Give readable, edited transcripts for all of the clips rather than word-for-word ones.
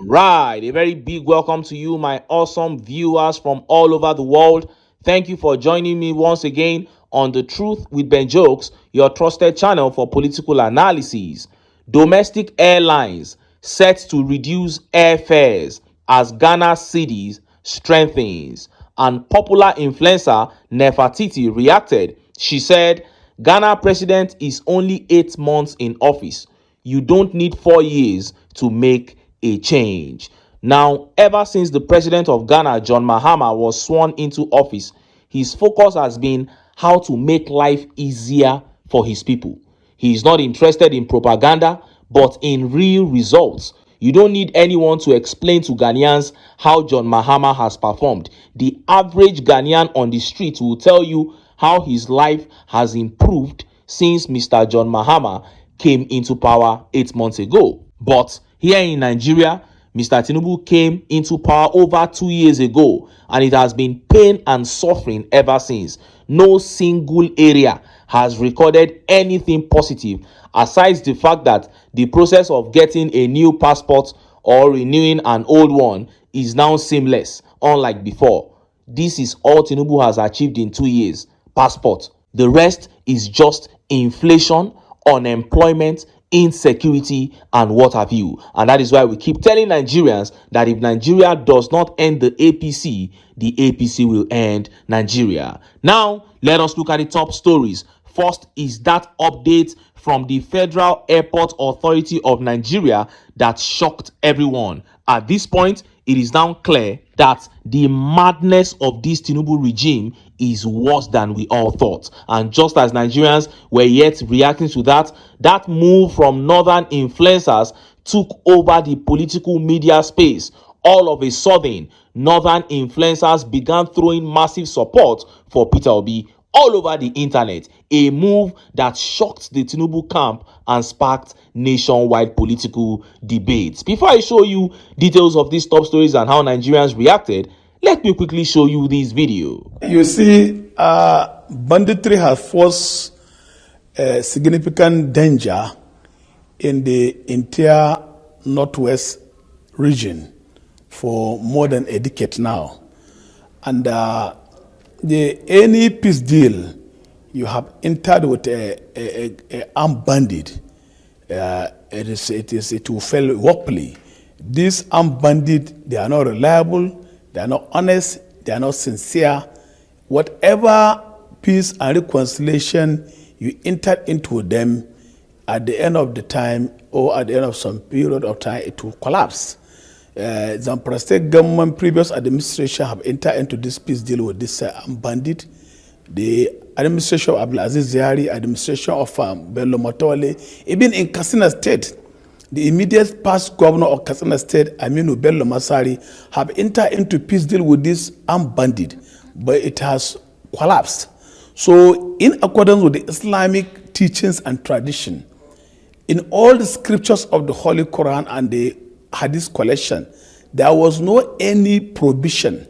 All right, a very big welcome to you, my awesome viewers from all over the world. Thank you for joining me once again on The Truth with Ben Jokes, your trusted channel for political analysis. Domestic airlines set to reduce airfares as Ghana cedis strengthens. And popular influencer Nefertiti reacted. She said, Ghana president is only 8 months in office. You don't need 4 years to make a change. Now, ever since the president of Ghana, John Mahama, was sworn into office, his focus has been how to make life easier for his people. He is not interested in propaganda, but in real results. You don't need anyone to explain to Ghanaians how John Mahama has performed. The average Ghanaian on the street will tell you how his life has improved since Mr. John Mahama came into power 8 months ago. But here in Nigeria, Mr. Tinubu came into power over 2 years ago, and it has been pain and suffering ever since. No single area has recorded anything positive, aside the fact that the process of getting a new passport or renewing an old one is now seamless, unlike before. This is all Tinubu has achieved in 2 years. Passport. The rest is just inflation, unemployment, insecurity, and what have you. And that is why we keep telling Nigerians that if Nigeria does not end the APC will end Nigeria. Now, let us look at the top stories. First is that update from the Federal Airport Authority of Nigeria that shocked everyone. At this point, it is now clear that the madness of this Tinubu regime is worse than we all thought. And just as Nigerians were yet reacting to that move from northern influencers took over the political media space. All of a sudden, northern influencers began throwing massive support for Peter Obi all over the internet, a move that shocked the Tinubu camp and sparked nationwide political debates. Before I show you details of these top stories and how Nigerians reacted, let me quickly show you this video. You see, banditry has forced significant danger in the entire northwest region for more than a decade now. And any peace deal you have entered with a armed bandit, it will fail woefully. These armed bandits, they are not reliable, they are not honest, they are not sincere. Whatever peace and reconciliation you entered into them, at the end of the time or at the end of some period of time, it will collapse. Zamfara State government, previous administration have entered into this peace deal with this bandit. The administration of Abdulaziz Ziyari, administration of Bello Motole, even in Katsina State, the immediate past governor of Katsina State, Aminu Bello Masari, have entered into peace deal with this armed bandit, but it has collapsed. So, in accordance with the Islamic teachings and tradition, in all the scriptures of the Holy Quran and the Hadith collection, there was no any prohibition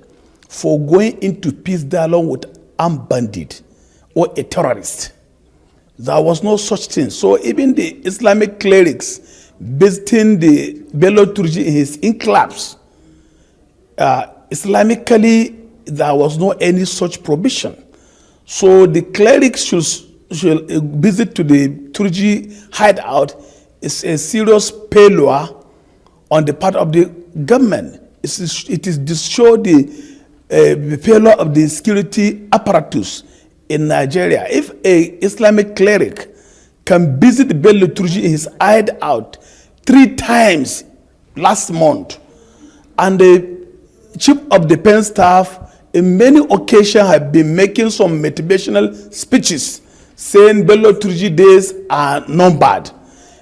for going into peace dialogue with armed bandit or a terrorist. There was no such thing. So even the Islamic clerics visiting the Bello Turji in his enclaves, Islamically, there was no any such prohibition. So the clerics should visit to the Turji hideout is a serious failure on the part of the government. It is to show the failure of the security apparatus in Nigeria. If a Islamic cleric can visit Bello Turji in his hideout 3 times last month, and the chief of defense staff in many occasions have been making some motivational speeches saying Bello Turji days are numbered.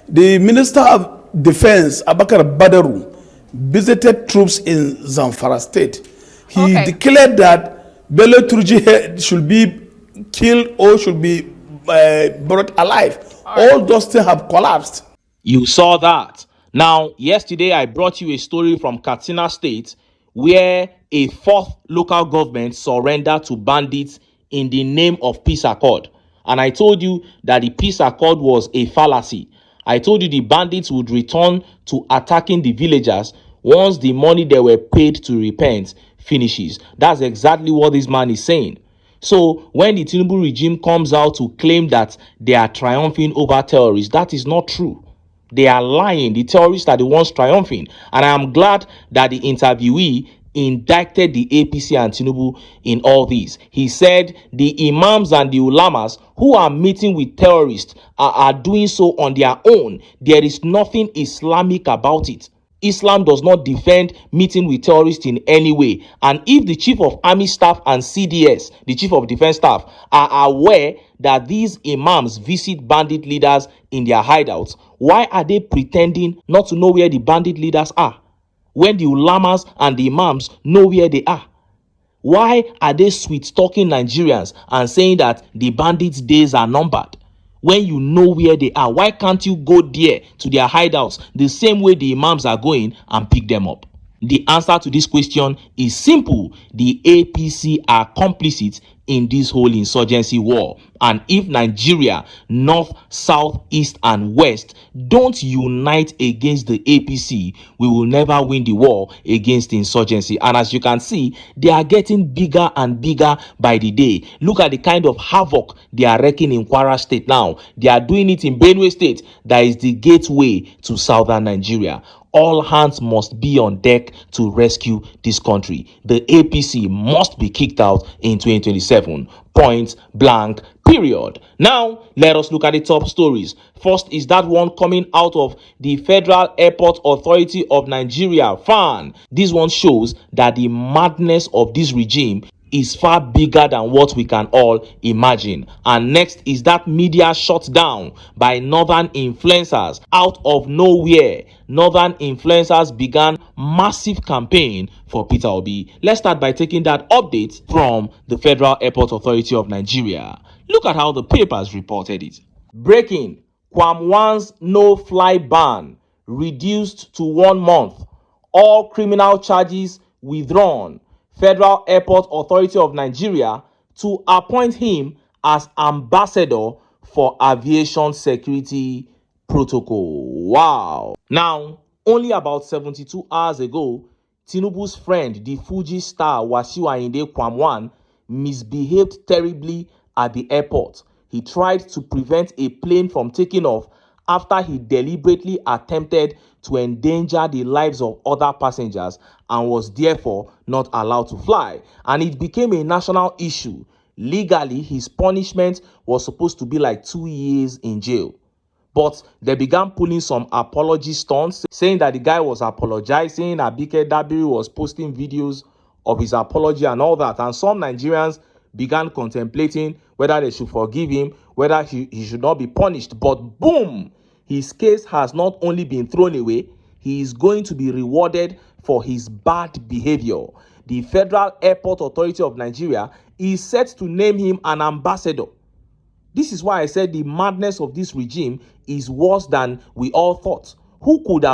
The Minister of Defense, Abakar Badaru, visited troops in Zamfara State. He declared that Bello Turji should be killed or should be brought alive. All those things have collapsed. You saw that. Now, yesterday I brought you a story from Katsina State where a 4th local government surrendered to bandits in the name of peace accord. And I told you that the peace accord was a fallacy. I told you the bandits would return to attacking the villagers once the money they were paid to repent finishes. That's exactly what this man is saying. So when the Tinubu regime comes out to claim that they are triumphing over terrorists, that is not true. They are lying. The terrorists are the ones triumphing. And I am glad that the interviewee indicted the APC and Tinubu in all this. He said the imams and the ulamas who are meeting with terrorists are doing so on their own. There is nothing Islamic about it. Islam does not defend meeting with terrorists in any way. And if the Chief of Army Staff and CDS, the Chief of Defense Staff, are aware that these imams visit bandit leaders in their hideouts, why are they pretending not to know where the bandit leaders are when the ulamas and the imams know where they are? Why are they sweet talking Nigerians and saying that the bandits' days are numbered when you know where they are? Why can't you go there to their hideouts the same way the imams are going and pick them up? The answer to this question is simple. The APC are complicit in this whole insurgency war. And if Nigeria, north, south, east, and west don't unite against the APC, we will never win the war against insurgency. And as you can see, they are getting bigger and bigger by the day. Look at the kind of havoc they are wreaking in Kwara State now. They are doing it in Benue State, that is the gateway to southern Nigeria. All hands must be on deck to rescue this country. The APC must be kicked out in 2027. Point blank, period. Now, let us look at the top stories. First is that one coming out of the Federal Airport Authority of Nigeria, FAN. This one shows that the madness of this regime is far bigger than what we can all imagine. And next is that media shut down by northern influencers. Out of nowhere, northern influencers began massive campaign for Peter Obi. Let's start by taking that update from the Federal Airport Authority of Nigeria. Look at how the papers reported it. Breaking: Kwam1's no-fly ban reduced to 1 month. All criminal charges withdrawn. Federal Airport Authority of Nigeria to appoint him as ambassador for aviation security protocol. Wow. Now, only about 72 hours ago, Tinubu's friend, the Fuji star Wasiu Ayinde Kwam1, misbehaved terribly at the airport. He tried to prevent a plane from taking off after he deliberately attempted to endanger the lives of other passengers and was therefore not allowed to fly. And it became a national issue. Legally, his punishment was supposed to be like 2 years in jail. But they began pulling some apology stunts, saying that the guy was apologizing. Abike Dabiri was posting videos of his apology and all that. And some Nigerians began contemplating whether they should forgive him, whether he should not be punished. But boom! His case has not only been thrown away, he is going to be rewarded for his bad behavior. The Federal Airport Authority of Nigeria is set to name him an ambassador. This is why I said the madness of this regime is worse than we all thought. Who could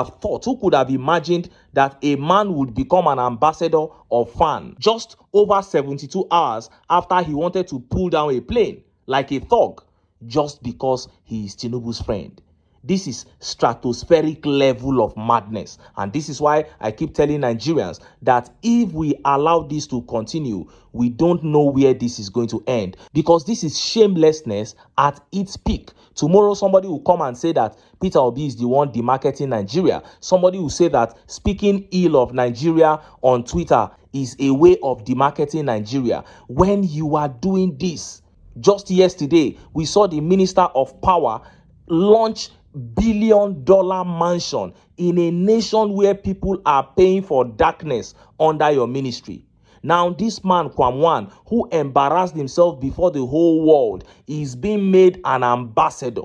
have imagined that a man would become an ambassador of FAN just over 72 hours after he wanted to pull down a plane like a thug just because he is Tinubu's friend? This is stratospheric level of madness. And this is why I keep telling Nigerians that if we allow this to continue, we don't know where this is going to end. Because this is shamelessness at its peak. Tomorrow, somebody will come and say that Peter Obi is the one demarketing Nigeria. Somebody will say that speaking ill of Nigeria on Twitter is a way of demarketing Nigeria. When you are doing this, just yesterday, we saw the Minister of Power launch billion-dollar mansion in a nation where people are paying for darkness under your ministry. Now, this man, Kwam1, who embarrassed himself before the whole world, is being made an ambassador.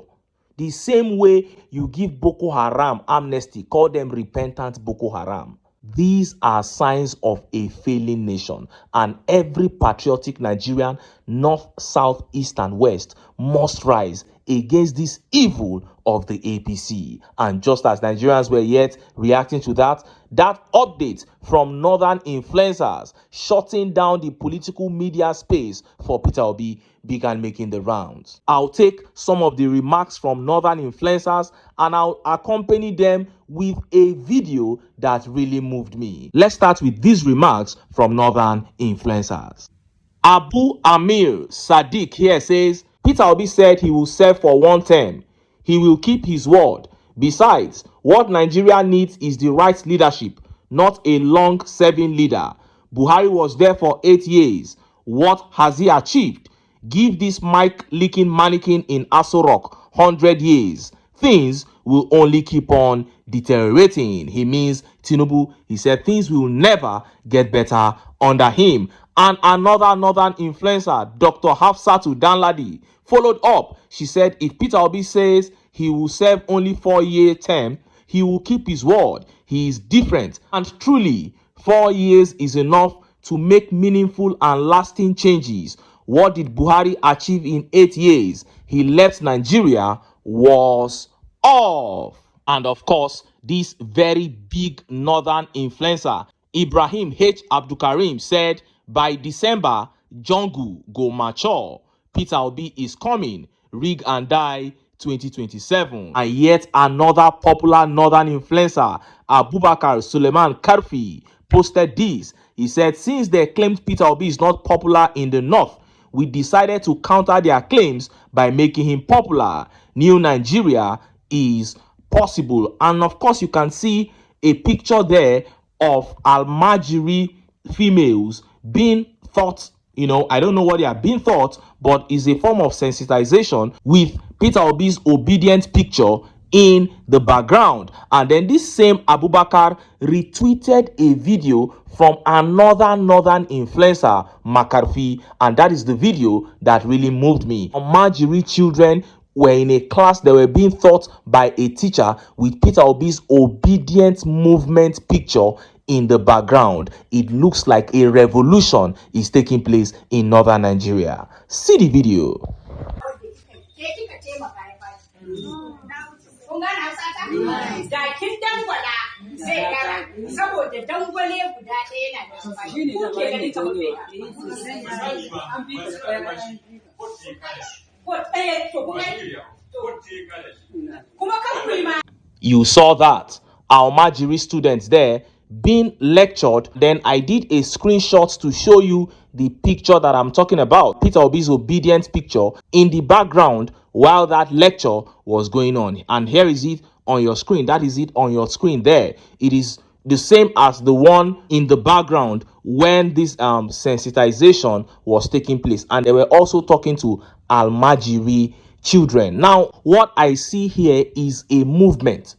The same way you give Boko Haram amnesty, call them repentant Boko Haram. These are signs of a failing nation, and every patriotic Nigerian, north, south, east, and west, must rise against this evil of the APC. And just as Nigerians were yet reacting to that, that update from northern influencers shutting down the political media space for Peter Obi began making the rounds. I'll take some of the remarks from northern influencers and I'll accompany them with a video that really moved me. Let's start with these remarks from northern influencers. Abu Amir Sadiq here says, Peter Obi said he will serve for one term. He will keep his word. Besides, what Nigeria needs is the right leadership, not a long-serving leader. Buhari was there for 8 years. What has he achieved? Give this mic-licking mannequin in Aso Rock 100 years. Things will only keep on deteriorating. He means Tinubu. He said things will never get better under him. And another northern influencer, Dr. Hafsatu Danladi, followed up. She said if Peter Obi says he will serve only 4-year term, he will keep his word. He is different. And truly, 4 years is enough to make meaningful and lasting changes. What did Buhari achieve in 8 years? He left Nigeria was off. And of course, this very big northern influencer, Ibrahim H. Abdulkarim, said by December, jungle go mature. Peter Obi is coming. Rig and die 2027. And yet another popular northern influencer, Abubakar Suleiman Karfi, posted this. He said, since they claimed Peter Obi is not popular in the north, we decided to counter their claims by making him popular. New Nigeria is possible. And of course, you can see a picture there of Almajiri females being thought, I don't know what they are being thought, but is a form of sensitization with Peter Obi's obedient picture in the background. And then this same Abubakar retweeted a video from another northern influencer, Makarfi, and that is the video that really moved me. Almajiri children were in a class that were being taught by a teacher with Peter Obi's obedient movement picture in the background. It looks like a revolution is taking place in northern Nigeria. See the video. You saw that Almajiri students there being lectured. Then I did a screenshot to show you the picture that I'm talking about. Peter Obi's obedient picture in the background while that lecture was going on. And here is it on your screen. That is it on your screen there. It is the same as the one in the background when this sensitization was taking place. And they were also talking to Almajiri children. Now, what I see here is a movement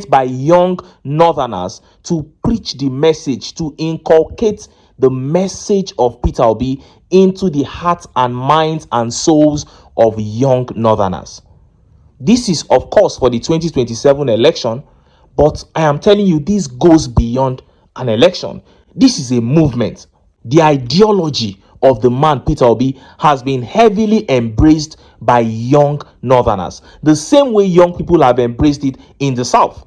by young northerners to preach the message, to inculcate the message of Peter Obi into the hearts and minds and souls of young northerners. This is, of course, for the 2027 election, but I am telling you, this goes beyond an election. This is a movement. The ideology of the man Peter Obi has been heavily embraced by young northerners, the same way young people have embraced it in the south.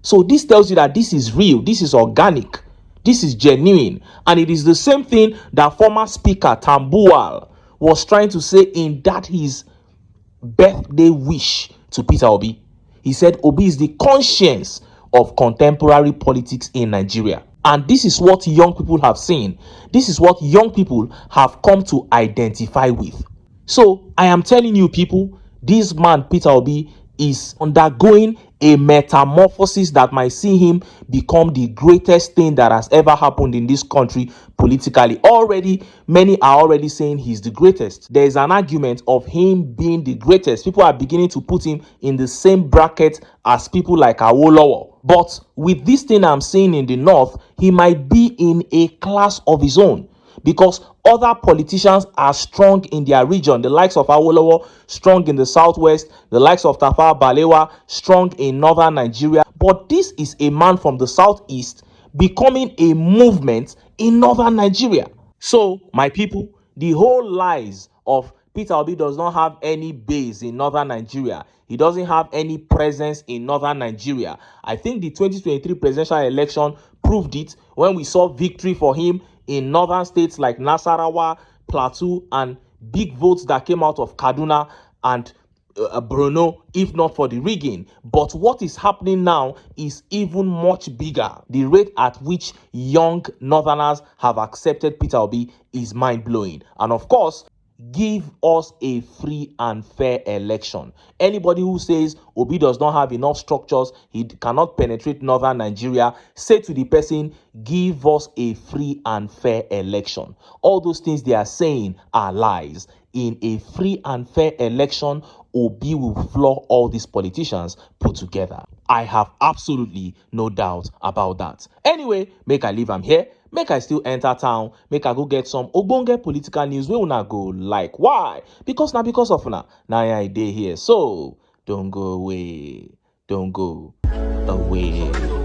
So this tells you that this is real, this is organic, this is genuine, and it is the same thing that former speaker Tambuwal was trying to say in that his birthday wish to Peter Obi. He said Obi is the conscience of contemporary politics in Nigeria. And this is what young people have seen. This is what young people have come to identify with. So I am telling you people, this man Peter Obi is undergoing a metamorphosis that might see him become the greatest thing that has ever happened in this country politically. Already, many are already saying he's the greatest. There is an argument of him being the greatest. People are beginning to put him in the same bracket as people like Awolowo. But with this thing I'm seeing in the north, he might be in a class of his own, because other politicians are strong in their region. The likes of Awolowo, strong in the southwest. The likes of Tafawa Balewa, strong in northern Nigeria. But this is a man from the southeast becoming a movement in northern Nigeria. So, my people, the whole lies of Peter Obi does not have any base in northern Nigeria. He doesn't have any presence in northern Nigeria. I think the 2023 presidential election proved it when we saw victory for him in northern states like Nasarawa, Plateau, and big votes that came out of Kaduna and Bruno, if not for the rigging. But what is happening now is even much bigger. The rate at which young northerners have accepted Peter Obi is mind-blowing. And of course, give us a free and fair election. Anybody who says Obi does not have enough structures, he cannot penetrate northern Nigeria, say to the person, give us a free and fair election. All those things they are saying are lies. In a free and fair election, Obi will floor all these politicians put together. I have absolutely no doubt about that. Anyway, make I leave am here. Make I still enter town. Make I go get some ogbonge political news wey una go like. Why? Because of una. Now I dey here. So don't go away. Don't go away.